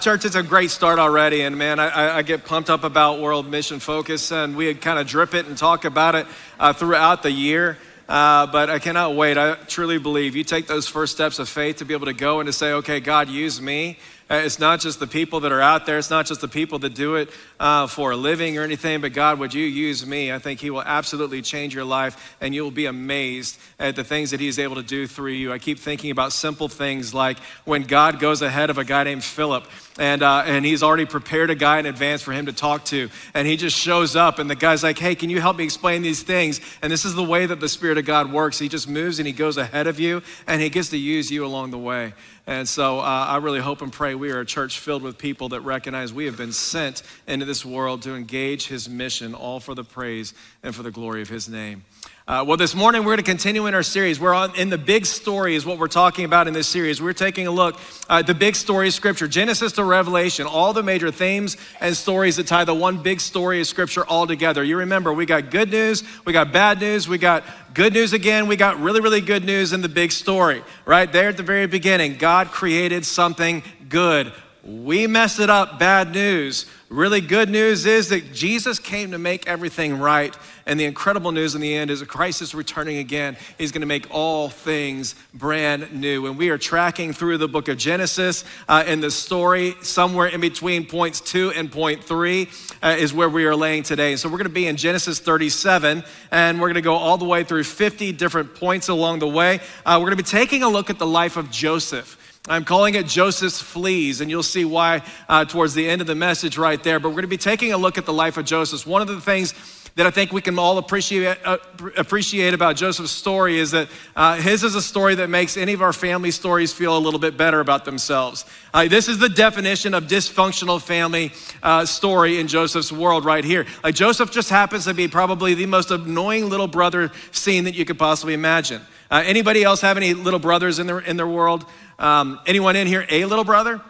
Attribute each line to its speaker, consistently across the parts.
Speaker 1: Church, it's a great start already, and man, I get pumped up about World Mission Focus, and we kind of drip it and talk about it throughout the year, but I cannot wait. I truly believe you take those first steps of faith to be able to go and to say, okay, God, use me. It's not just the people that are out there. It's not just the people that do it for a living or anything, but God, would you use me? I think he will absolutely change your life, and you'll be amazed at the things that he's able to do through you. I keep thinking about simple things like when God goes ahead of a guy named Philip, and he's already prepared a guy in advance for him to talk to, and he just shows up, and the guy's like, hey, can you help me explain these things? And this is the way that the Spirit of God works. He just moves and he goes ahead of you, and he gets to use you along the way. And so I really hope and pray we are a church filled with people that recognize we have been sent into this world to engage his mission, all for the praise and for the glory of his name. Well, this morning we're going to continue in our series. We're in the big story is what we're talking about in this series. We're taking a look at the big story of Scripture, Genesis to Revelation, all the major themes and stories that tie the one big story of Scripture all together. You remember, we got good news, we got bad news, we got good news again, we got really, really good news in the big story. Right there at the very beginning, God created something good. We messed it up, bad news. Really good news is that Jesus came to make everything right. And the incredible news in the end is that Christ is returning again. He's going to make all things brand new. And we are tracking through the book of Genesis in the story. Somewhere in between points 2 and point 3 is where we are laying today. So we're going to be in Genesis 37, and we're going to go all the way through 50 different points along the way. We're going to be taking a look at the life of Joseph. I'm calling it Joseph's Fleas, and you'll see why towards the end of the message right there. But we're going to be taking a look at the life of Joseph. One of the things that I think we can all appreciate about Joseph's story is that his is a story that makes any of our family stories feel a little bit better about themselves. This is the definition of dysfunctional family story in Joseph's world right here. Joseph just happens to be probably the most annoying little brother scene that you could possibly imagine. Anybody else have any little brothers in their world? Anyone in here a little brother?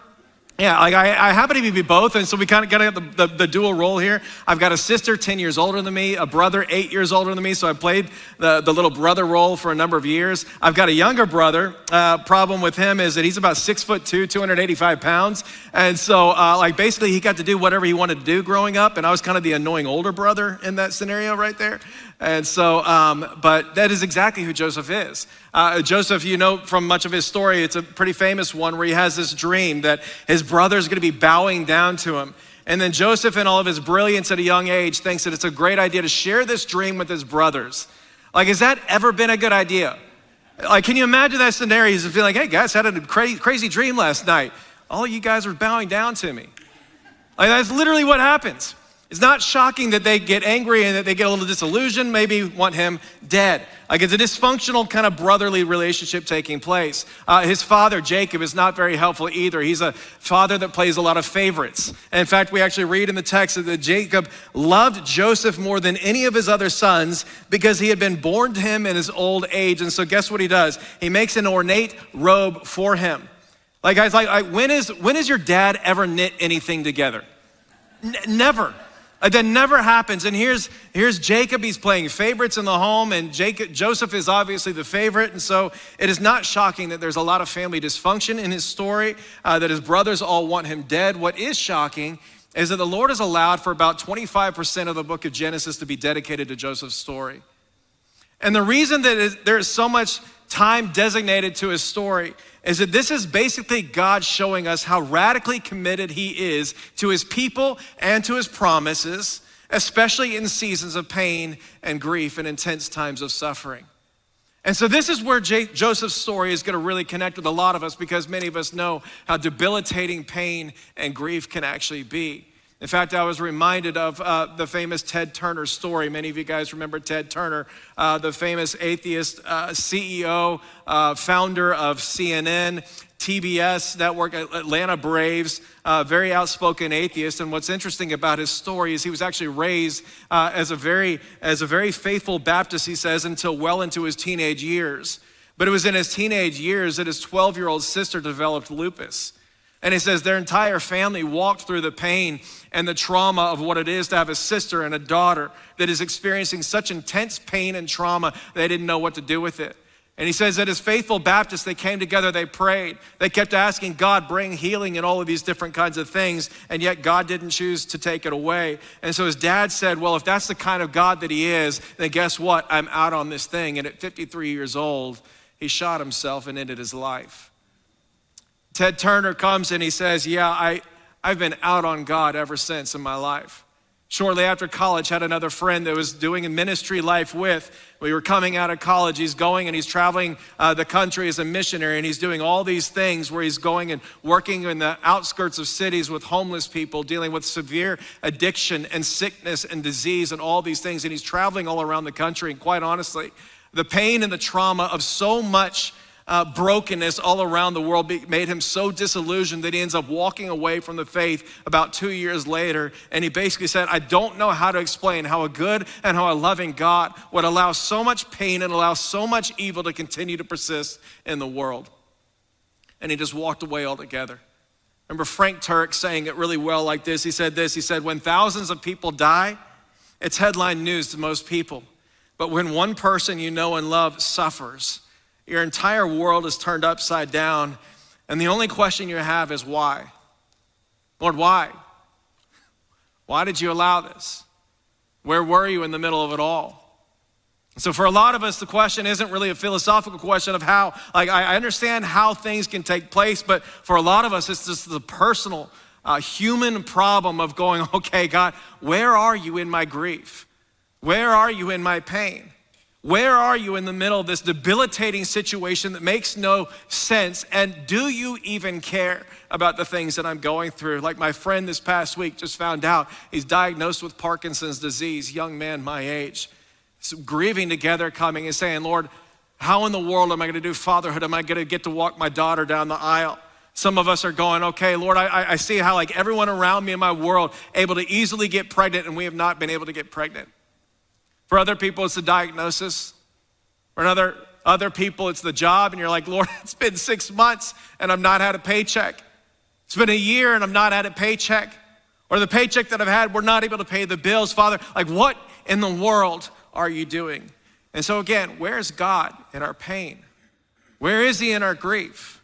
Speaker 1: Yeah, I happen to be both, and so we kind of got the dual role here. I've got a sister 10 years older than me, a brother 8 years older than me, so I played the little brother role for a number of years. I've got a younger brother. Problem with him is that he's about 6'2", 285 pounds, and so basically he got to do whatever he wanted to do growing up, and I was kind of the annoying older brother in that scenario right there. And so, but that is exactly who Joseph is. Joseph, you know from much of his story, it's a pretty famous one where he has this dream that his brother's gonna be bowing down to him. And then Joseph, in all of his brilliance at a young age, thinks that it's a great idea to share this dream with his brothers. Has that ever been a good idea? Can you imagine that scenario? He's feeling like, hey guys, I had a crazy dream last night. All of you guys are bowing down to me. That's literally what happens. It's not shocking that they get angry and that they get a little disillusioned, maybe want him dead. It's a dysfunctional kind of brotherly relationship taking place. His father, Jacob, is not very helpful either. He's a father that plays a lot of favorites. And in fact, we actually read in the text that Jacob loved Joseph more than any of his other sons because he had been born to him in his old age. And so guess what he does? He makes an ornate robe for him. Guys, when is your dad ever knit anything together? Never. That never happens. And here's Jacob. He's playing favorites in the home, and Joseph is obviously the favorite. And so it is not shocking that there's a lot of family dysfunction in his story, that his brothers all want him dead. What is shocking is that the Lord has allowed for about 25% of the book of Genesis to be dedicated to Joseph's story. And the reason that there is so much time designated to his story is that this is basically God showing us how radically committed he is to his people and to his promises, especially in seasons of pain and grief and intense times of suffering. And so this is where Joseph's story is going to really connect with a lot of us, because many of us know how debilitating pain and grief can actually be. In fact, I was reminded of the famous Ted Turner story. Many of you guys remember Ted Turner, the famous atheist CEO, founder of CNN, TBS network, Atlanta Braves, very outspoken atheist. And what's interesting about his story is he was actually raised as a very faithful Baptist, he says, until well into his teenage years. But it was in his teenage years that his 12-year-old sister developed lupus. And he says their entire family walked through the pain and the trauma of what it is to have a sister and a daughter that is experiencing such intense pain and trauma they didn't know what to do with it. And he says that as faithful Baptists, they came together, they prayed. They kept asking God, bring healing and all of these different kinds of things, and yet God didn't choose to take it away. And so his dad said, well, if that's the kind of God that he is, then guess what? I'm out on this thing. And at 53 years old, he shot himself and ended his life. Ted Turner comes and he says, yeah, I've been out on God ever since in my life. Shortly after college, had another friend that was doing a ministry life with. We were coming out of college. He's going and he's traveling the country as a missionary, and he's doing all these things where he's going and working in the outskirts of cities with homeless people, dealing with severe addiction and sickness and disease and all these things. And he's traveling all around the country. And quite honestly, the pain and the trauma of so much brokenness all around the world made him so disillusioned that he ends up walking away from the faith about 2 years later. And he basically said, I don't know how to explain how a good and how a loving God would allow so much pain and allow so much evil to continue to persist in the world. And he just walked away altogether. Remember Frank Turek saying it really well like this. He said, when thousands of people die, it's headline news to most people. But when one person you know and love suffers, your entire world is turned upside down, and the only question you have is why? Lord, why? Why did you allow this? Where were you in the middle of it all? So for a lot of us, the question isn't really a philosophical question of how, I understand how things can take place, but for a lot of us, it's just the personal, human problem of going, okay, God, where are you in my grief? Where are you in my pain? Where are you in the middle of this debilitating situation that makes no sense? And do you even care about the things that I'm going through? Like my friend this past week just found out he's diagnosed with Parkinson's disease, young man my age. So grieving together, coming and saying, Lord, how in the world am I gonna do fatherhood? Am I gonna get to walk my daughter down the aisle? Some of us are going, okay, Lord, I see how like everyone around me in my world able to easily get pregnant, and we have not been able to get pregnant. For other people, it's the diagnosis. For other people, it's the job. And you're like, Lord, it's been 6 months and I've not had a paycheck. It's been a year and I've not had a paycheck. Or the paycheck that I've had, we're not able to pay the bills. Father, like what in the world are you doing? And so again, where's God in our pain? Where is he in our grief?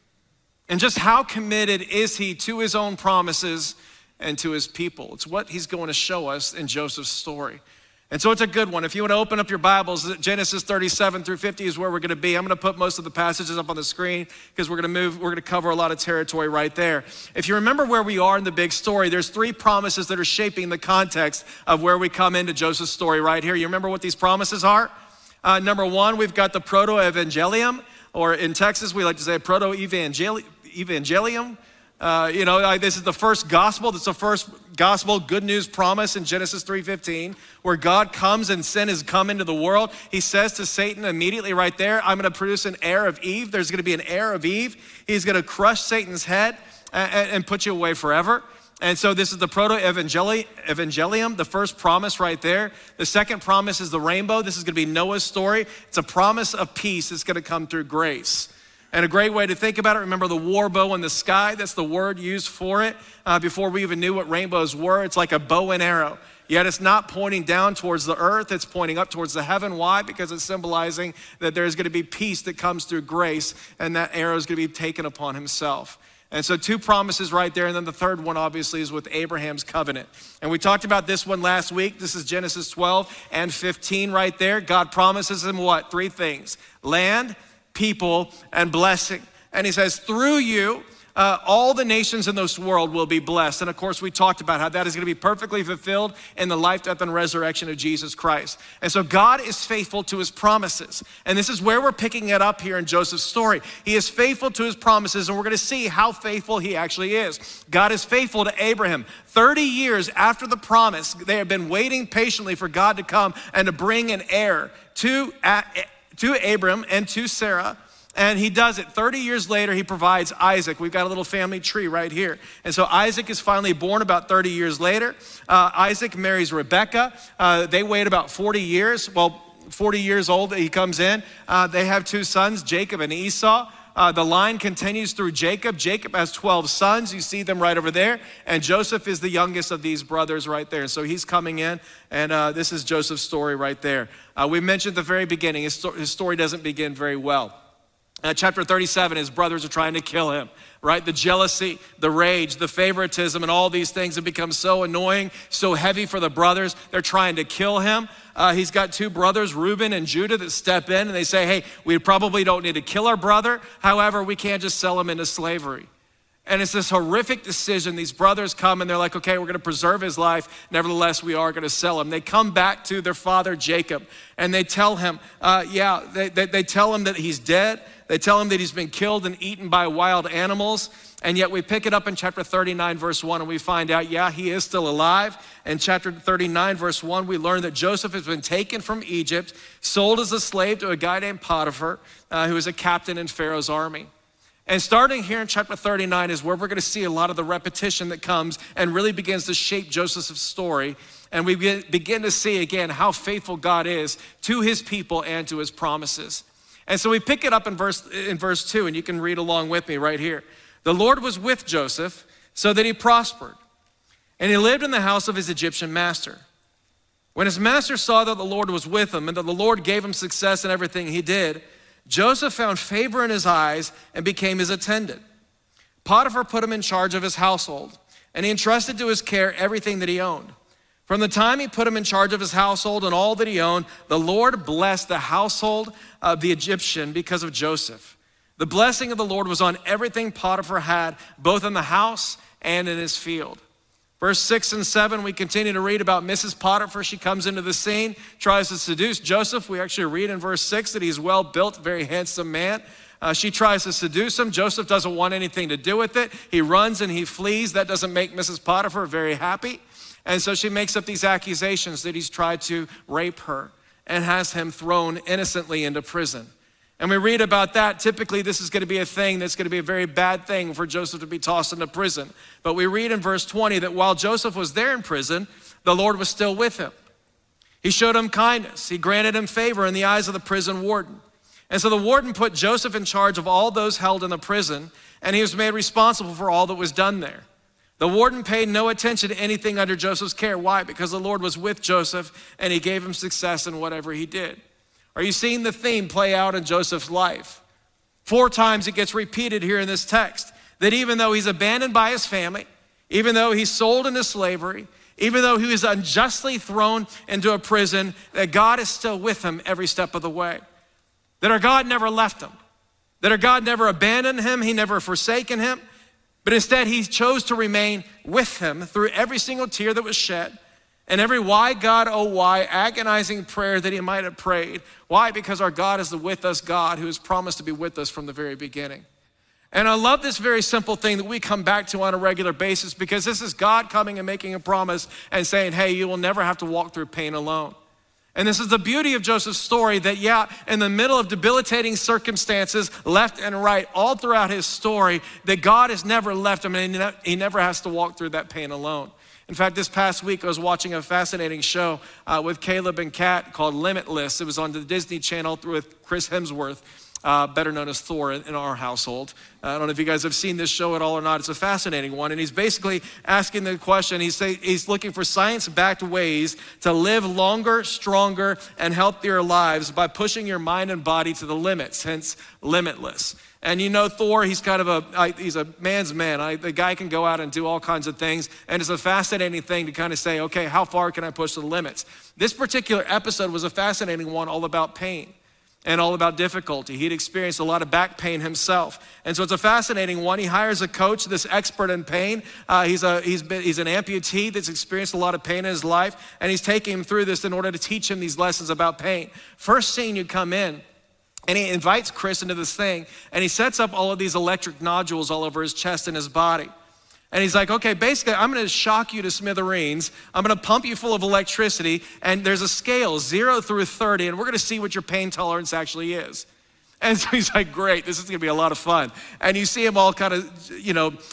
Speaker 1: And just how committed is he to his own promises and to his people? It's what he's going to show us in Joseph's story. And so it's a good one. If you want to open up your Bibles, Genesis 37 through 50 is where we're going to be. I'm going to put most of the passages up on the screen because we're going to cover a lot of territory right there. If you remember where we are in the big story, there's 3 promises that are shaping the context of where we come into Joseph's story right here. You remember what these promises are? Number 1, we've got the proto-evangelium, or in Texas, we like to say proto-evangelium. This is the first gospel. That's the first gospel good news promise in Genesis 3:15, where God comes and sin has come into the world. He says to Satan immediately right there, I'm going to produce an heir of Eve. There's going to be an heir of Eve. He's going to crush Satan's head and put you away forever. And so this is the proto-evangelium, the first promise right there. The second promise is the rainbow. This is going to be Noah's story. It's a promise of peace that's going to come through grace. And a great way to think about it, remember the war bow in the sky? That's the word used for it. Before we even knew what rainbows were, it's like a bow and arrow. Yet it's not pointing down towards the earth, it's pointing up towards the heaven. Why? Because it's symbolizing that there's going to be peace that comes through grace, and that arrow is going to be taken upon himself. And so 2 promises right there, and then the third one obviously is with Abraham's covenant. And we talked about this one last week. This is Genesis 12 and 15 right there. God promises him what? 3 things: land, people, and blessing. And he says, through you, all the nations in this world will be blessed. And of course, we talked about how that is going to be perfectly fulfilled in the life, death, and resurrection of Jesus Christ. And so God is faithful to his promises. And this is where we're picking it up here in Joseph's story. He is faithful to his promises, and we're going to see how faithful he actually is. God is faithful to Abraham. 30 years after the promise, they have been waiting patiently for God to come and to bring an heir to Abram and to Sarah, and he does it. 30 years later, he provides Isaac. We've got a little family tree right here. And so Isaac is finally born about 30 years later. Isaac marries Rebekah. They wait about 40 years. 40 years old, he comes in. They have 2 sons, Jacob and Esau. The line continues through Jacob. Jacob has 12 sons. You see them right over there. And Joseph is the youngest of these brothers right there. So he's coming in, and this is Joseph's story right there. We mentioned at the very beginning, his story doesn't begin very well. Chapter 37, his brothers are trying to kill him, right? The jealousy, the rage, the favoritism, and all these things have become so annoying, so heavy for the brothers. They're trying to kill him. He's got two brothers, Reuben and Judah, that step in and they say, hey, we probably don't need to kill our brother. However, we can't just sell him into slavery. And it's this horrific decision. These brothers come and they're like, okay, we're gonna preserve his life. Nevertheless, we are gonna sell him. They come back to their father, Jacob, and they tell him, they tell him that he's dead. They tell him that he's been killed and eaten by wild animals. And yet we pick it up in chapter 39, verse 1, and we find out, he is still alive. In chapter 39, verse 1, we learn that Joseph has been taken from Egypt, sold as a slave to a guy named Potiphar, who was a captain in Pharaoh's army. And starting here in chapter 39 is where we're gonna see a lot of the repetition that comes and really begins to shape Joseph's story. And we begin to see again how faithful God is to his people and to his promises. And so we pick it up in verse 2, and you can read along with me right here. The Lord was with Joseph so that he prospered, and he lived in the house of his Egyptian master. When his master saw that the Lord was with him and that the Lord gave him success in everything he did, Joseph found favor in his eyes and became his attendant. Potiphar put him in charge of his household, and he entrusted to his care everything that he owned. From the time he put him in charge of his household and all that he owned, the Lord blessed the household of the Egyptian because of Joseph. The blessing of the Lord was on everything Potiphar had, both in the house and in his field. Verse 6 and 7, we continue to read about Mrs. Potiphar. She comes into the scene, tries to seduce Joseph. We actually read in verse 6 that he's well-built, very handsome man. She tries to seduce him. Joseph doesn't want anything to do with it. He runs and he flees. That doesn't make Mrs. Potiphar very happy. And so she makes up these accusations that he's tried to rape her and has him thrown innocently into prison. And we read about that. Typically, this is gonna be a thing that's gonna be a very bad thing for Joseph to be tossed into prison. But we read in verse 20 that while Joseph was there in prison, the Lord was still with him. He showed him kindness. He granted him favor in the eyes of the prison warden. And so the warden put Joseph in charge of all those held in the prison, and he was made responsible for all that was done there. The warden paid no attention to anything under Joseph's care. Why? Because the Lord was with Joseph and he gave him success in whatever he did. Are you seeing the theme play out in Joseph's life? 4 times it gets repeated here in this text, that even though he's abandoned by his family, even though he's sold into slavery, even though he was unjustly thrown into a prison, that God is still with him every step of the way. That our God never left him. That our God never abandoned him, he never forsaken him, but instead he chose to remain with him through every single tear that was shed, and every why, God, oh why, agonizing prayer that he might have prayed. Why? Because our God is the with us God who has promised to be with us from the very beginning. And I love this very simple thing that we come back to on a regular basis, because this is God coming and making a promise and saying, hey, you will never have to walk through pain alone. And this is the beauty of Joseph's story, that in the middle of debilitating circumstances, left and right, all throughout his story, that God has never left him and he never has to walk through that pain alone. In fact, this past week, I was watching a fascinating show with Caleb and Kat called Limitless. It was on the Disney Channel with Chris Hemsworth, better known as Thor in our household. I don't know if you guys have seen this show at all or not. It's a fascinating one. And he's basically asking the question, he's looking for science-backed ways to live longer, stronger, and healthier lives by pushing your mind and body to the limits, hence limitless. And you know Thor, he's kind of he's a man's man. The guy can go out and do all kinds of things. And it's a fascinating thing to kind of say, okay, how far can I push the limits? This particular episode was a fascinating one, all about pain and all about difficulty. He'd experienced a lot of back pain himself. And so it's a fascinating one. He hires a coach, this expert in pain. He's an amputee that's experienced a lot of pain in his life. And he's taking him through this in order to teach him these lessons about pain. First scene, you come in, and he invites Chris into this thing, and he sets up all of these electric nodules all over his chest and his body. And he's like, okay, basically, I'm gonna shock you to smithereens. I'm gonna pump you full of electricity, and there's a scale, 0 through 30, and we're gonna see what your pain tolerance actually is. And so he's like, great, this is gonna be a lot of fun. And you see him all kind of,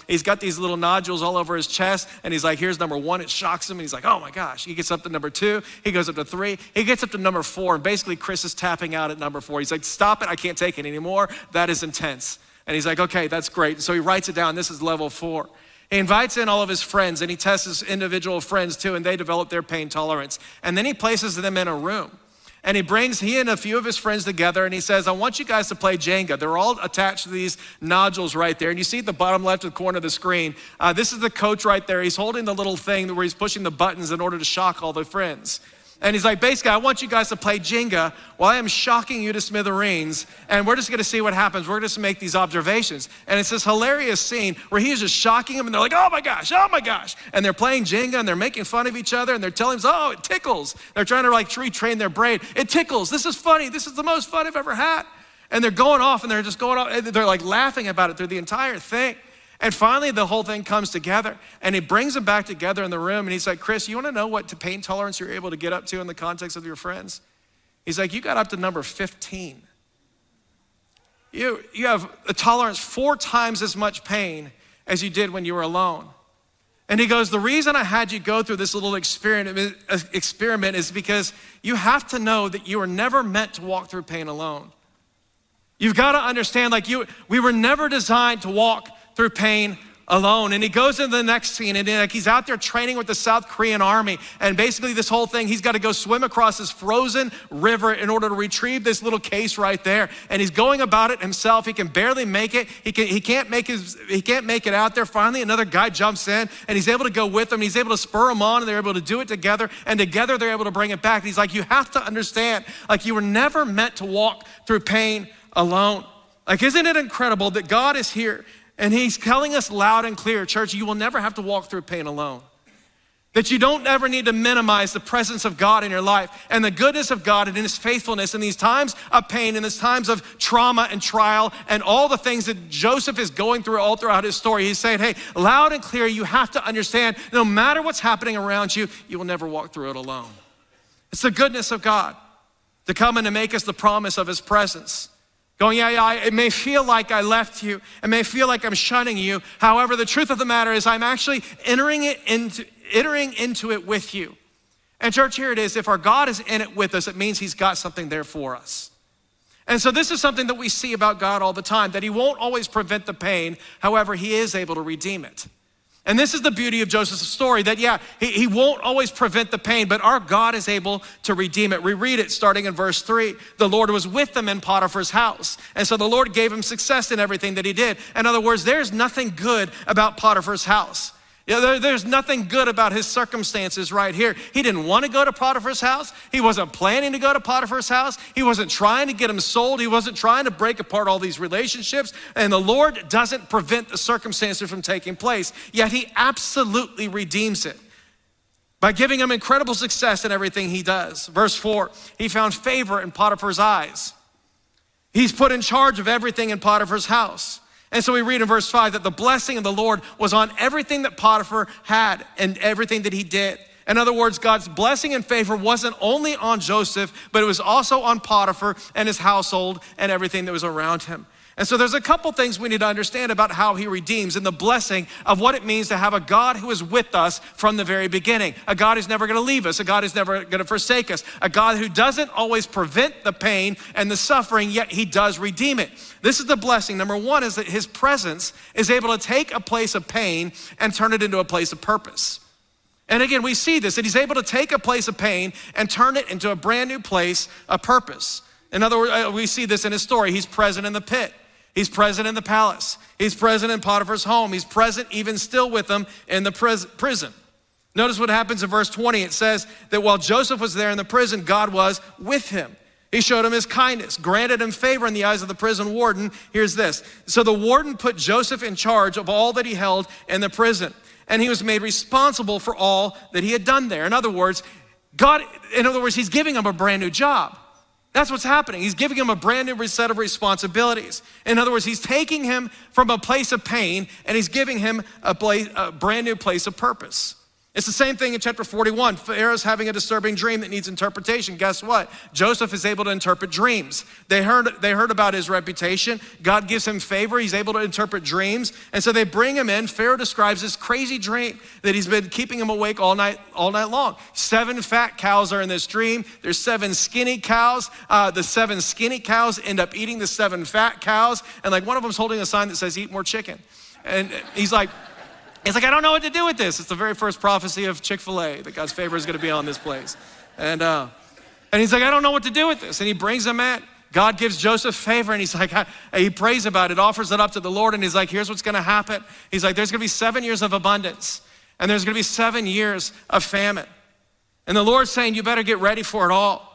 Speaker 1: he's got these little nodules all over his chest, and he's like, here's number 1, it shocks him, and he's like, oh my gosh. He gets up to number 2, he goes up to 3, he gets up to number 4, and basically Chris is tapping out at number 4. He's like, stop it, I can't take it anymore, that is intense. And he's like, okay, that's great. So he writes it down, this is level 4. He invites in all of his friends, and he tests his individual friends too, and they develop their pain tolerance. And then he places them in a room. And he and a few of his friends together, and he says, I want you guys to play Jenga. They're all attached to these nodules right there. And you see at the bottom left of the corner of the screen, this is the coach right there. He's holding the little thing where he's pushing the buttons in order to shock all the friends. And he's like, basically, I want you guys to play Jenga while I am shocking you to smithereens, and we're just gonna see what happens. We're just gonna make these observations. And it's this hilarious scene where he's just shocking them, and they're like, oh my gosh. And they're playing Jenga, and they're making fun of each other, and they're telling him, oh, it tickles. They're trying to like retrain their brain. It tickles, this is funny. This is the most fun I've ever had. And they're going off, and they're just going off, and they're like laughing about it through the entire thing. And finally, the whole thing comes together, and he brings them back together in the room, and he's like, Chris, you wanna know what pain tolerance you're able to get up to in the context of your friends? He's like, you got up to number 15. You have a tolerance 4 times as much pain as you did when you were alone. And he goes, the reason I had you go through this little experiment is because you have to know that you were never meant to walk through pain alone. You've gotta understand, we were never designed to walk through pain alone. And he goes into the next scene, and he's out there training with the South Korean army. And basically this whole thing, he's got to go swim across this frozen river in order to retrieve this little case right there. And he's going about it himself. He can barely make it. He can't make it out there. Finally, another guy jumps in, and he's able to go with him. He's able to spur him on, and they're able to do it together. And together they're able to bring it back. And he's like, you have to understand, you were never meant to walk through pain alone. Isn't it incredible that God is here? And he's telling us loud and clear, church, you will never have to walk through pain alone. That you don't ever need to minimize the presence of God in your life and the goodness of God and in his faithfulness in these times of pain, in these times of trauma and trial and all the things that Joseph is going through all throughout his story. He's saying, hey, loud and clear, you have to understand, no matter what's happening around you, you will never walk through it alone. It's the goodness of God to come and to make us the promise of his presence. Going, it may feel like I left you. It may feel like I'm shunning you. However, the truth of the matter is I'm actually entering into it with you. And church, here it is. If our God is in it with us, it means he's got something there for us. And so this is something that we see about God all the time, that he won't always prevent the pain. However, he is able to redeem it. And this is the beauty of Joseph's story, that he won't always prevent the pain, but our God is able to redeem it. We read it starting in verse 3. The Lord was with them in Potiphar's house. And so the Lord gave him success in everything that he did. In other words, there's nothing good about Potiphar's house. There's nothing good about his circumstances right here. He didn't want to go to Potiphar's house. He wasn't planning to go to Potiphar's house. He wasn't trying to get him sold. He wasn't trying to break apart all these relationships. And the Lord doesn't prevent the circumstances from taking place, yet he absolutely redeems it by giving him incredible success in everything he does. Verse 4, he found favor in Potiphar's eyes. He's put in charge of everything in Potiphar's house. And so we read in verse 5 that the blessing of the Lord was on everything that Potiphar had and everything that he did. In other words, God's blessing and favor wasn't only on Joseph, but it was also on Potiphar and his household and everything that was around him. And so there's a couple things we need to understand about how he redeems and the blessing of what it means to have a God who is with us from the very beginning. A God who's never gonna leave us, a God who's never gonna forsake us, a God who doesn't always prevent the pain and the suffering, yet he does redeem it. This is the blessing. Number one is that his presence is able to take a place of pain and turn it into a place of purpose. And again, we see this, that he's able to take a place of pain and turn it into a brand new place of purpose. In other words, we see this in his story. He's present in the pit. He's present in the palace. He's present in Potiphar's home. He's present even still with them in the prison. Notice what happens in verse 20. It says that while Joseph was there in the prison, God was with him. He showed him his kindness, granted him favor in the eyes of the prison warden. Here's this. So the warden put Joseph in charge of all that he held in the prison, and he was made responsible for all that he had done there. In other words, he's giving him a brand new job. That's what's happening. He's giving him a brand new set of responsibilities. In other words, he's taking him from a place of pain and he's giving him a brand new place of purpose. It's the same thing in chapter 41. Pharaoh's having a disturbing dream that needs interpretation. Guess what? Joseph is able to interpret dreams. They heard about his reputation. God gives him favor. He's able to interpret dreams. And so they bring him in. Pharaoh describes this crazy dream that he's been keeping him awake all night long. 7 fat cows are in this dream. There's 7 skinny cows. The 7 skinny cows end up eating the 7 fat cows. And one of them's holding a sign that says, eat more chicken. And he's like, I don't know what to do with this. It's the very first prophecy of Chick-fil-A that God's favor is going to be on this place. And And he's like, I don't know what to do with this. And he brings him in. God gives Joseph favor, and he's like, he prays about it, offers it up to the Lord, and he's like, here's what's gonna happen. He's like, there's gonna be 7 years of abundance, and there's gonna be 7 years of famine. And the Lord's saying, you better get ready for it all.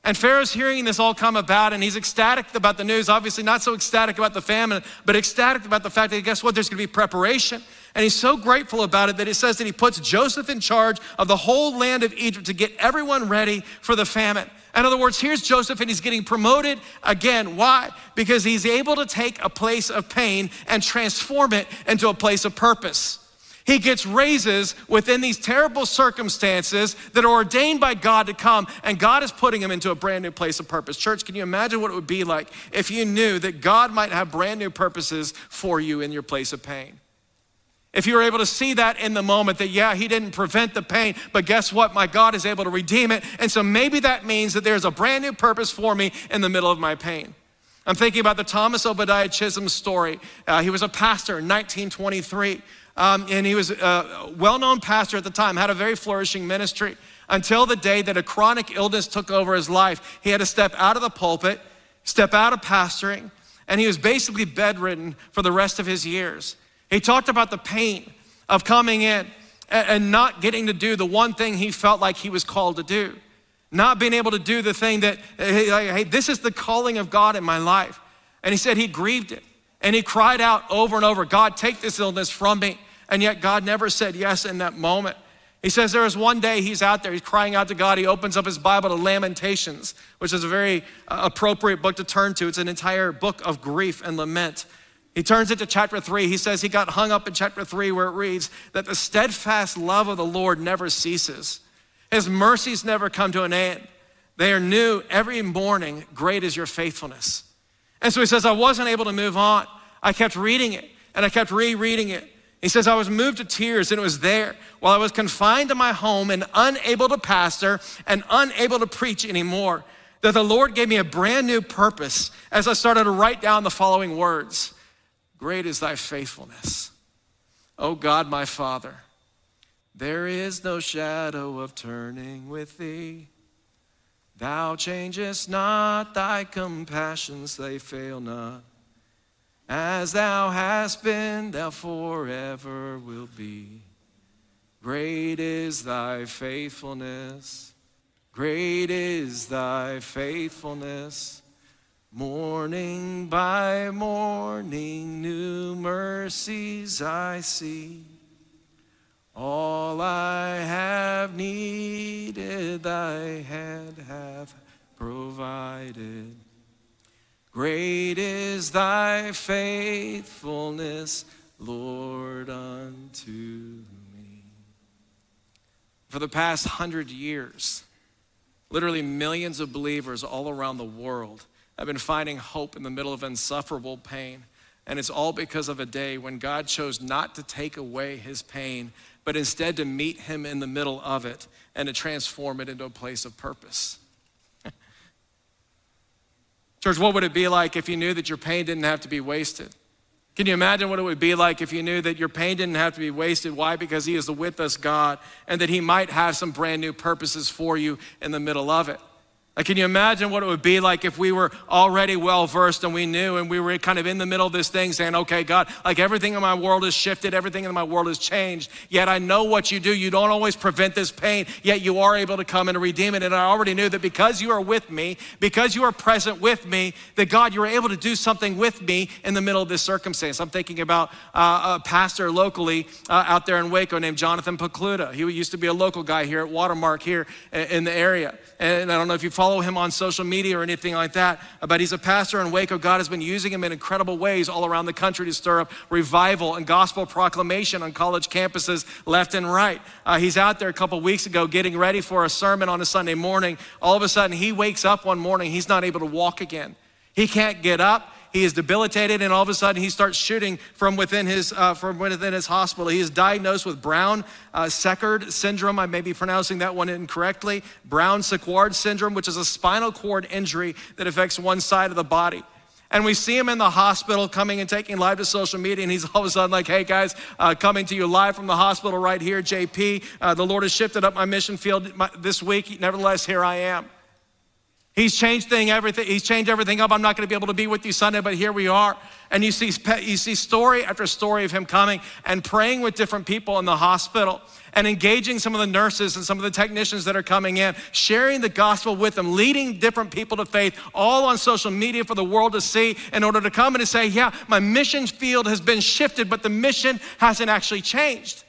Speaker 1: And Pharaoh's hearing this all come about, and he's ecstatic about the news, obviously not so ecstatic about the famine, but ecstatic about the fact that, guess what, there's gonna be preparation. And he's so grateful about it that it says that he puts Joseph in charge of the whole land of Egypt to get everyone ready for the famine. In other words, here's Joseph, and he's getting promoted again. Why? Because he's able to take a place of pain and transform it into a place of purpose. He gets raises within these terrible circumstances that are ordained by God to come, and God is putting him into a brand new place of purpose. Church, can you imagine what it would be like if you knew that God might have brand new purposes for you in your place of pain? If you were able to see that in the moment, that yeah, he didn't prevent the pain, but guess what? My God is able to redeem it. And so maybe that means that there's a brand new purpose for me in the middle of my pain. I'm thinking about the Thomas Obadiah Chisholm story. He was a pastor in 1923. And he was a well-known pastor at the time, had a very flourishing ministry until the day that a chronic illness took over his life. He had to step out of the pulpit, step out of pastoring, and he was basically bedridden for the rest of his years. He talked about the pain of coming in and not getting to do the one thing he felt like he was called to do. Not being able to do the thing that, hey, this is the calling of God in my life. And he said he grieved it. And he cried out over and over, God, take this illness from me. And yet God never said yes in that moment. He says there was one day he's out there, he's crying out to God. He opens up his Bible to Lamentations, which is a very appropriate book to turn to. It's an entire book of grief and lament. He turns it to chapter 3. He says he got hung up in chapter 3 where it reads that the steadfast love of the Lord never ceases. His mercies never come to an end. They are new every morning. Great is your faithfulness. And so he says, I wasn't able to move on. I kept reading it and I kept rereading it. He says, I was moved to tears and it was there while I was confined to my home and unable to pastor and unable to preach anymore, that the Lord gave me a brand new purpose as I started to write down the following words. Great is thy faithfulness. O God, my Father, there is no shadow of turning with thee. Thou changest not, thy compassions, they fail not. As thou hast been, thou forever will be. Great is thy faithfulness. Great is thy faithfulness. Morning by morning, new mercies I see. All I have needed, thy hand hath provided. Great is thy faithfulness, Lord, unto me. For the past 100 years, literally millions of believers all around the world have been finding hope in the middle of insufferable pain. And it's all because of a day when God chose not to take away his pain, but instead to meet him in the middle of it and to transform it into a place of purpose. Church, what would it be like if you knew that your pain didn't have to be wasted? Can you imagine what it would be like if you knew that your pain didn't have to be wasted? Why? Because he is the with us God, and that he might have some brand new purposes for you in the middle of it. Like, can you imagine what it would be like if we were already well-versed and we knew and we were kind of in the middle of this thing saying, okay, God, like everything in my world has shifted, everything in my world has changed, yet I know what you do. You don't always prevent this pain, yet you are able to come and redeem it. And I already knew that because you are with me, because you are present with me, that God, you are able to do something with me in the middle of this circumstance. I'm thinking about a pastor locally out there in Waco named Jonathan Pokluda. He used to be a local guy here at Watermark here in the area. And I don't know if you follow him on social media or anything like that, but he's a pastor in Waco. God has been using him in incredible ways all around the country to stir up revival and gospel proclamation on college campuses left and right. He's out there a couple weeks ago getting ready for a sermon on a Sunday morning. All of a sudden, he wakes up one morning, he's not able to walk again. He can't get up. He is debilitated, and all of a sudden he starts shooting from within his hospital. He is diagnosed with Brown-Séquard syndrome. I may be pronouncing that one incorrectly. Brown-Séquard syndrome, which is a spinal cord injury that affects one side of the body. And we see him in the hospital coming and taking live to social media, and he's all of a sudden like, hey guys, coming to you live from the hospital right here, JP. The Lord has shifted up my mission field this week. Nevertheless, here I am. He's changed everything up. I'm not gonna be able to be with you Sunday, but here we are. And you see story after story of him coming and praying with different people in the hospital and engaging some of the nurses and some of the technicians that are coming in, sharing the gospel with them, leading different people to faith, all on social media for the world to see in order to come in and say, yeah, my mission field has been shifted, but the mission hasn't actually changed.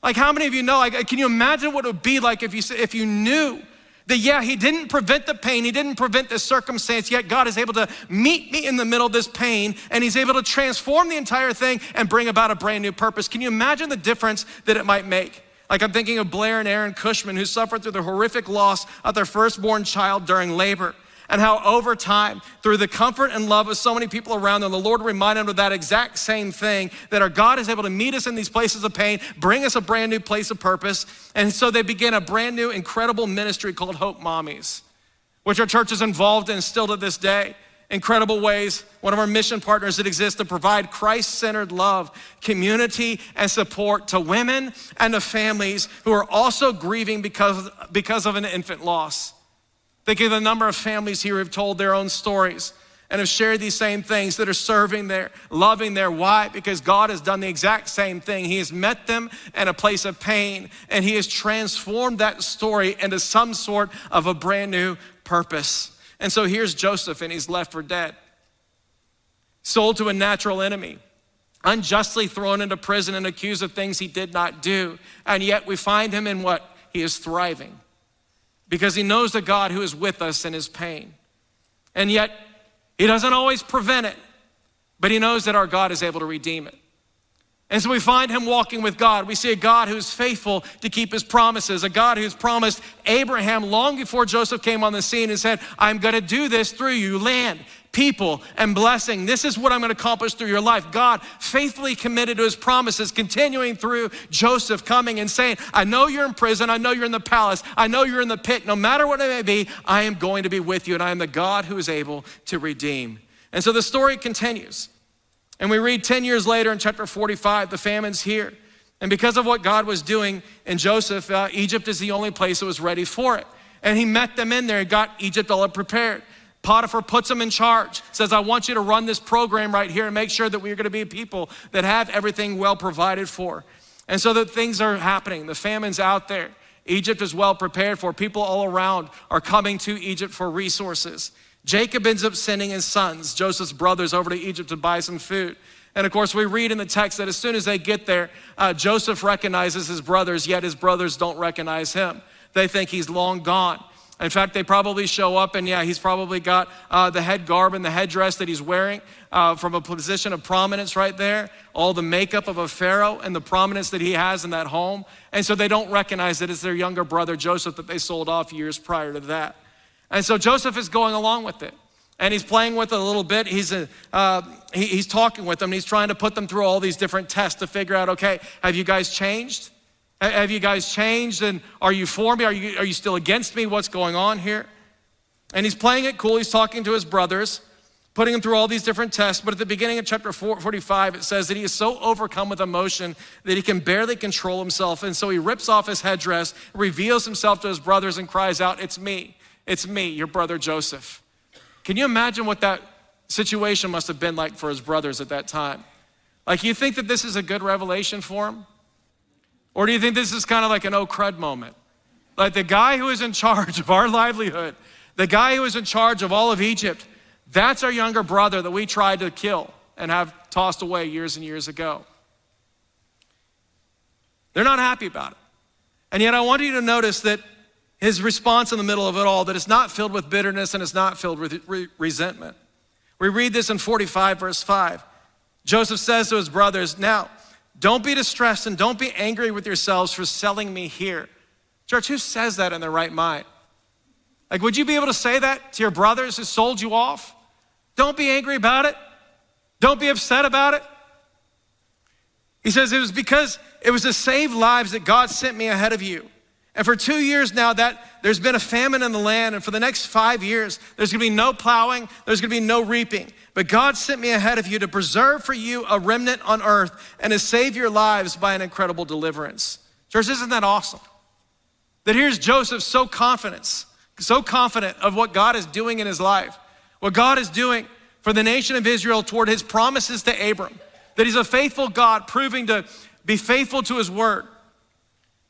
Speaker 1: Like how many of you know, like, can you imagine what it would be like if you knew that, yeah, he didn't prevent the pain, he didn't prevent this circumstance, yet God is able to meet me in the middle of this pain, and he's able to transform the entire thing and bring about a brand new purpose. Can you imagine the difference that it might make? Like I'm thinking of Blair and Aaron Cushman, who suffered through the horrific loss of their firstborn child during labor, and how over time, through the comfort and love of so many people around them, the Lord reminded them of that exact same thing, that our God is able to meet us in these places of pain, bring us a brand new place of purpose. And so they began a brand new, incredible ministry called Hope Mommies, which our church is involved in still to this day. Incredible ways, one of our mission partners that exists to provide Christ-centered love, community, and support to women and to families who are also grieving because of an infant loss. Think of the number of families here who have told their own stories and have shared these same things, that are serving there, loving there. Why? Because God has done the exact same thing. He has met them in a place of pain, and he has transformed that story into some sort of a brand new purpose. And so here's Joseph, and he's left for dead, sold to a natural enemy, unjustly thrown into prison and accused of things he did not do. And yet we find him in what? He is thriving, because he knows the God who is with us in his pain. And yet, he doesn't always prevent it, but he knows that our God is able to redeem it. And so we find him walking with God. We see a God who's faithful to keep his promises, a God who's promised Abraham long before Joseph came on the scene and said, I'm gonna do this through you, land, people, and blessing. This is what I'm gonna accomplish through your life. God faithfully committed to his promises, continuing through Joseph coming and saying, I know you're in prison, I know you're in the palace, I know you're in the pit, no matter what it may be, I am going to be with you, and I am the God who is able to redeem. And so the story continues. And we read 10 years later in chapter 45, the famine's here. And because of what God was doing in Joseph, Egypt is the only place that was ready for it. And he met them in there and got Egypt all prepared. Potiphar puts him in charge, says, I want you to run this program right here and make sure that we're gonna be a people that have everything well provided for. And so that things are happening. The famine's out there. Egypt is well prepared for. People all around are coming to Egypt for resources. Jacob ends up sending his sons, Joseph's brothers, over to Egypt to buy some food. And of course, we read in the text that as soon as they get there, Joseph recognizes his brothers, yet his brothers don't recognize him. They think he's long gone. In fact, they probably show up, and yeah, he's probably got the head garb and the headdress that he's wearing from a position of prominence right there, all the makeup of a pharaoh and the prominence that he has in that home. And so they don't recognize that it's their younger brother, Joseph, that they sold off years prior to that. And so Joseph is going along with it, and he's playing with it a little bit. He's talking with them, and he's trying to put them through all these different tests to figure out, okay, have you guys changed? Have you guys changed, and are you for me? Are you still against me? What's going on here? And he's playing it cool. He's talking to his brothers, putting them through all these different tests. But at the beginning of chapter 45, it says that he is so overcome with emotion that he can barely control himself. And so he rips off his headdress, reveals himself to his brothers, and cries out, it's me, your brother Joseph. Can you imagine what that situation must have been like for his brothers at that time? Like, you think that this is a good revelation for him? Or do you think this is kind of like an oh crud moment? Like, the guy who is in charge of our livelihood, the guy who is in charge of all of Egypt, that's our younger brother that we tried to kill and have tossed away years and years ago. They're not happy about it. And yet I want you to notice that his response in the middle of it all, that it's not filled with bitterness and it's not filled with resentment. We read this in 45 verse 5. Joseph says to his brothers, now, don't be distressed and don't be angry with yourselves for selling me here. Church, who says that in their right mind? Like, would you be able to say that to your brothers who sold you off? Don't be angry about it. Don't be upset about it. He says, it was because it was to save lives that God sent me ahead of you. And for 2 years now that there's been a famine in the land, and for the next 5 years, there's gonna be no plowing, there's gonna be no reaping. But God sent me ahead of you to preserve for you a remnant on earth and to save your lives by an incredible deliverance. Church, isn't that awesome? That here's Joseph so confident so confident of what God is doing in his life, what God is doing for the nation of Israel toward his promises to Abram, that he's a faithful God, proving to be faithful to his word,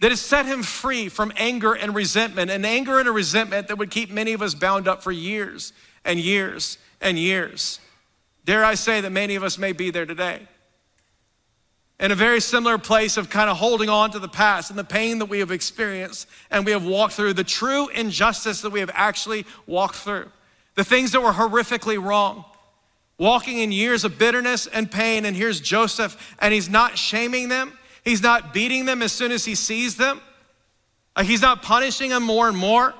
Speaker 1: that has set him free from anger and resentment, and anger and a resentment that would keep many of us bound up for years and years and years. Dare I say that many of us may be there today, in a very similar place of kind of holding on to the past and the pain that we have experienced and we have walked through, the true injustice that we have actually walked through, the things that were horrifically wrong, walking in years of bitterness and pain. And here's Joseph, and he's not shaming them. He's not beating them as soon as he sees them. He's not punishing them more and more.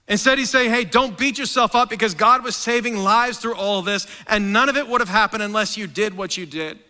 Speaker 1: Instead, he's saying, hey, don't beat yourself up, because God was saving lives through all of this, and none of it would have happened unless you did what you did.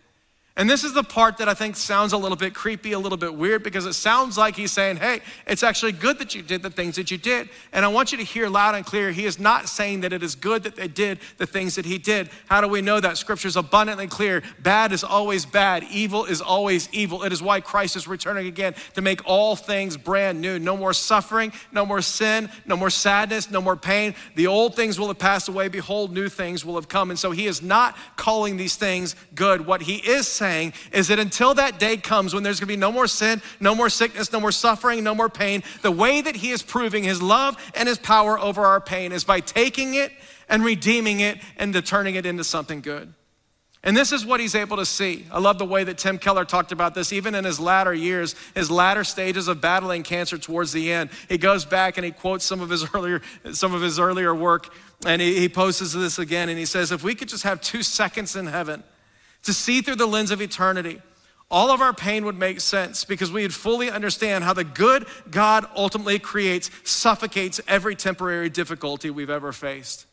Speaker 1: And this is the part that I think sounds a little bit creepy, a little bit weird, because it sounds like he's saying, hey, it's actually good that you did the things that you did. And I want you to hear loud and clear, he is not saying that it is good that they did the things that he did. How do we know that? Scripture is abundantly clear. Bad is always bad. Evil is always evil. It is why Christ is returning again, to make all things brand new. No more suffering, no more sin, no more sadness, no more pain. The old things will have passed away. Behold, new things will have come. And so he is not calling these things good. What he is saying is that until that day comes when there's gonna be no more sin, no more sickness, no more suffering, no more pain, the way that he is proving his love and his power over our pain is by taking it and redeeming it and turning it into something good. And this is what he's able to see. I love the way that Tim Keller talked about this, even in his latter years, his latter stages of battling cancer towards the end. He goes back and he quotes some of his earlier work, and he poses this again, and he says, if we could just have 2 seconds in heaven to see through the lens of eternity, all of our pain would make sense, because we would fully understand how the good God ultimately creates suffocates every temporary difficulty we've ever faced.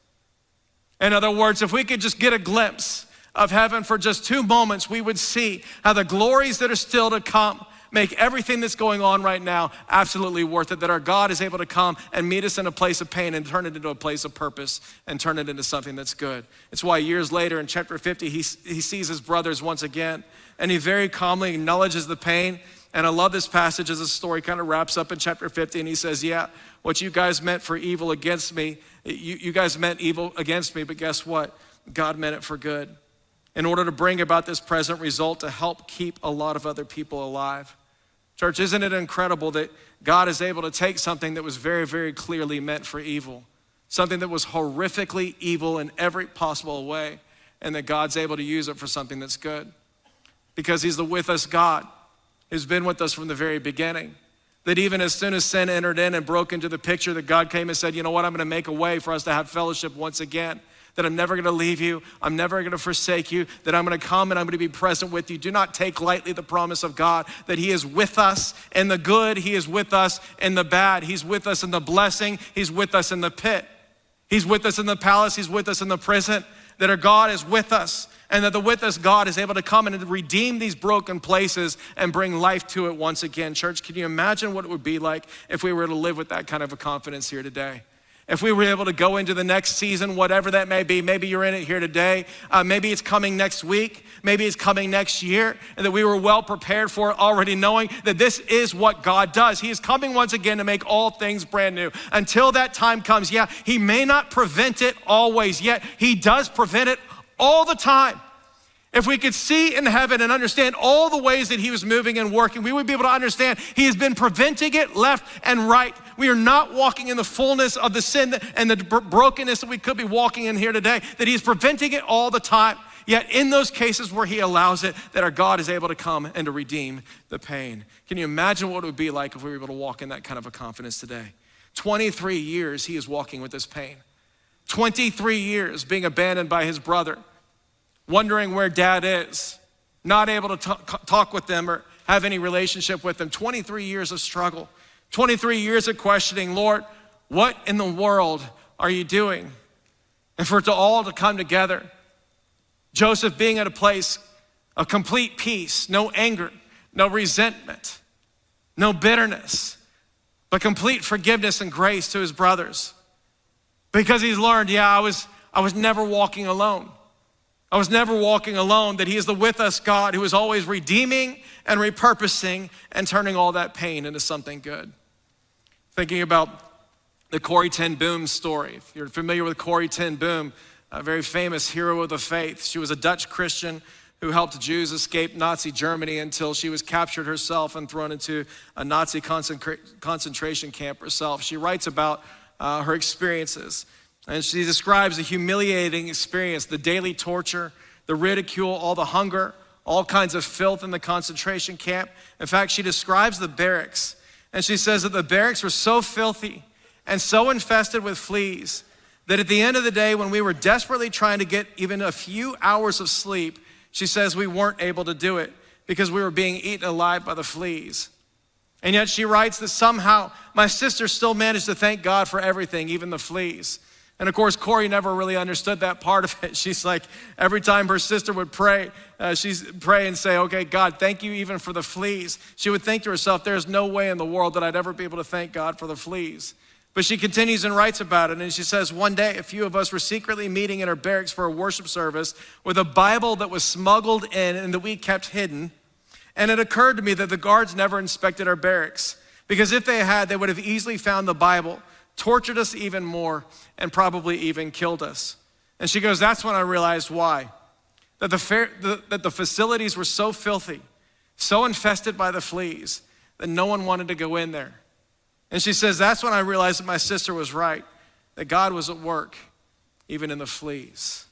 Speaker 1: In other words, if we could just get a glimpse of heaven for just 2 moments, we would see how the glories that are still to come make everything that's going on right now absolutely worth it, that our God is able to come and meet us in a place of pain and turn it into a place of purpose and turn it into something that's good. It's why years later in chapter 50, he sees his brothers once again, and he very calmly acknowledges the pain. And I love this passage as the story kind of wraps up in chapter 50, and he says, yeah, what you guys meant for evil against me, you guys meant evil against me, but guess what? God meant it for good, in order to bring about this present result to help keep a lot of other people alive. Church, isn't it incredible that God is able to take something that was very, very clearly meant for evil, something that was horrifically evil in every possible way, and that God's able to use it for something that's good? Because he's the with us God who's been with us from the very beginning. That even as soon as sin entered in and broke into the picture, that God came and said, you know what, I'm gonna make a way for us to have fellowship once again. That I'm never gonna leave you, I'm never gonna forsake you, that I'm gonna come and I'm gonna be present with you. Do not take lightly the promise of God, that he is with us in the good, he is with us in the bad, he's with us in the blessing, he's with us in the pit. He's with us in the palace, he's with us in the prison, that our God is with us, and that the with us God is able to come and redeem these broken places and bring life to it once again. Church, can you imagine what it would be like if we were to live with that kind of a confidence here today? If we were able to go into the next season, whatever that may be, maybe you're in it here today, maybe it's coming next week, maybe it's coming next year, and that we were well prepared for it, already knowing that this is what God does. He is coming once again to make all things brand new. Until that time comes, yeah, he may not prevent it always, yet he does prevent it all the time. If we could see in heaven and understand all the ways that he was moving and working, we would be able to understand he has been preventing it left and right. We are not walking in the fullness of the sin and the brokenness that we could be walking in here today, that he's preventing it all the time. Yet in those cases where he allows it, that our God is able to come and to redeem the pain. Can you imagine what it would be like if we were able to walk in that kind of a confidence today? 23 years he is walking with this pain. 23 years being abandoned by his brother, wondering where dad is, not able to talk with them or have any relationship with them. 23 years of struggle, 23 years of questioning, Lord, what in the world are you doing? And for it to all to come together, Joseph being at a place of complete peace, no anger, no resentment, no bitterness, but complete forgiveness and grace to his brothers. Because he's learned, I was never walking alone. I was never walking alone, that he is the with us God who is always redeeming and repurposing and turning all that pain into something good. Thinking about the Corrie ten Boom story. If you're familiar with Corrie ten Boom, a very famous hero of the faith, she was a Dutch Christian who helped Jews escape Nazi Germany until she was captured herself and thrown into a Nazi concentration camp herself. She writes about her experiences, and she describes the humiliating experience, the daily torture, the ridicule, all the hunger, all kinds of filth in the concentration camp. In fact, she describes the barracks, and she says that the barracks were so filthy and so infested with fleas that at the end of the day, when we were desperately trying to get even a few hours of sleep, she says we weren't able to do it because we were being eaten alive by the fleas. And yet she writes that somehow my sister still managed to thank God for everything, even the fleas. And of course, Corrie never really understood that part of it. She's like, every time her sister would pray, she'd pray and say, okay, God, thank you even for the fleas. She would think to herself, there's no way in the world that I'd ever be able to thank God for the fleas. But she continues and writes about it, and she says, one day, a few of us were secretly meeting in our barracks for a worship service with a Bible that was smuggled in and that we kept hidden. And it occurred to me that the guards never inspected our barracks, because if they had, they would have easily found the Bible, tortured us even more, and probably even killed us. And she goes, that's when I realized why. That the facilities were so filthy, so infested by the fleas, that no one wanted to go in there. And she says, that's when I realized that my sister was right, that God was at work, even in the fleas.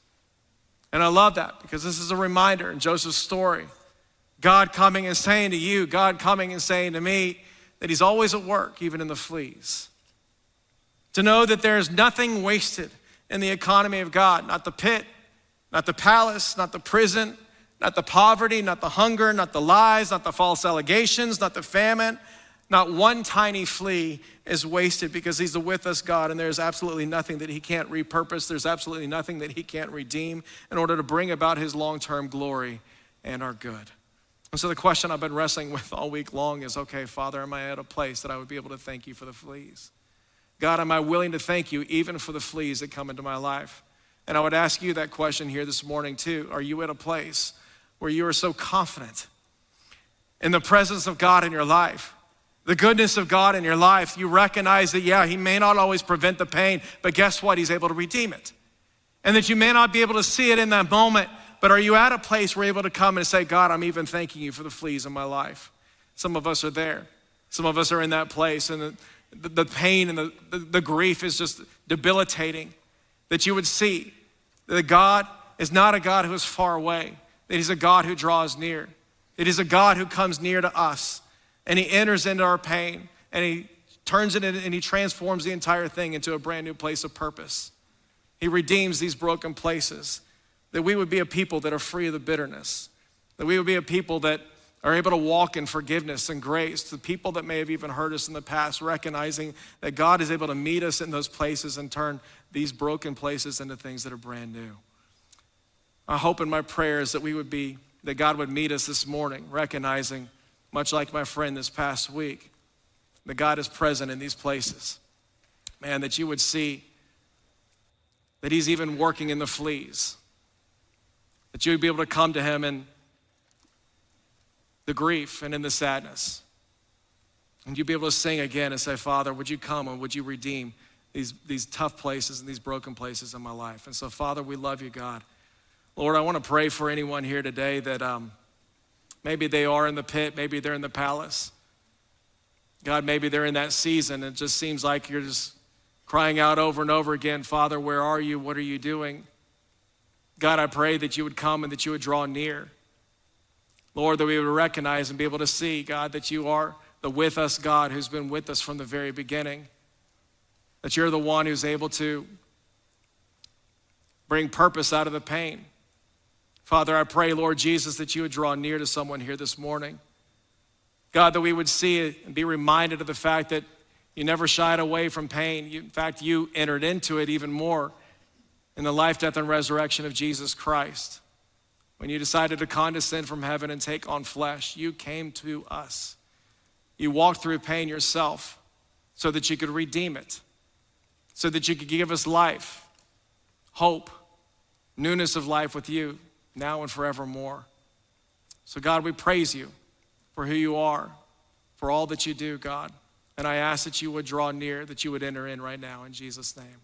Speaker 1: And I love that, because this is a reminder in Joseph's story. God coming and saying to you, God coming and saying to me, that he's always at work, even in the fleas. To know that there is nothing wasted in the economy of God, not the pit, not the palace, not the prison, not the poverty, not the hunger, not the lies, not the false allegations, not the famine. Not one tiny flea is wasted, because he's the with us God, and there's absolutely nothing that he can't repurpose. There's absolutely nothing that he can't redeem in order to bring about his long-term glory and our good. And so the question I've been wrestling with all week long is, okay, Father, am I at a place that I would be able to thank you for the fleas? God, am I willing to thank you even for the fleas that come into my life? And I would ask you that question here this morning too. Are you at a place where you are so confident in the presence of God in your life, the goodness of God in your life? You recognize that, yeah, he may not always prevent the pain, but guess what? He's able to redeem it. And that you may not be able to see it in that moment, but are you at a place where you're able to come and say, God, I'm even thanking you for the fleas in my life? Some of us are there. Some of us are in that place, and the pain and the grief is just debilitating. That you would see that God is not a God who is far away, that he's a God who draws near. It is a God who comes near to us, and he enters into our pain, and he turns it in, and he transforms the entire thing into a brand new place of purpose. He redeems these broken places, that we would be a people that are free of the bitterness, that we would be a people that are able to walk in forgiveness and grace to people that may have even hurt us in the past, recognizing that God is able to meet us in those places and turn these broken places into things that are brand new. My hope and my prayer is that God would meet us this morning, recognizing, much like my friend this past week, that God is present in these places. Man, that you would see that he's even working in the fleas, that you would be able to come to him in the grief and in the sadness, and you'd be able to sing again and say, Father, would you come and would you redeem these tough places and these broken places in my life? And so, Father, we love you, God. Lord, I want to pray for anyone here today that maybe they are in the pit, maybe they're in the palace. God, maybe they're in that season. It just seems like you're just crying out over and over again, Father, where are you? What are you doing? God, I pray that you would come and that you would draw near. Lord, that we would recognize and be able to see, God, that you are the with us God who's been with us from the very beginning. That you're the one who's able to bring purpose out of the pain. Father, I pray, Lord Jesus, that you would draw near to someone here this morning. God, that we would see it and be reminded of the fact that you never shied away from pain. In fact, you entered into it even more in the life, death, and resurrection of Jesus Christ. When you decided to condescend from heaven and take on flesh, you came to us. You walked through pain yourself so that you could redeem it, so that you could give us life, hope, newness of life with you now and forevermore. So God, we praise you for who you are, for all that you do, God. And I ask that you would draw near, that you would enter in right now in Jesus' name.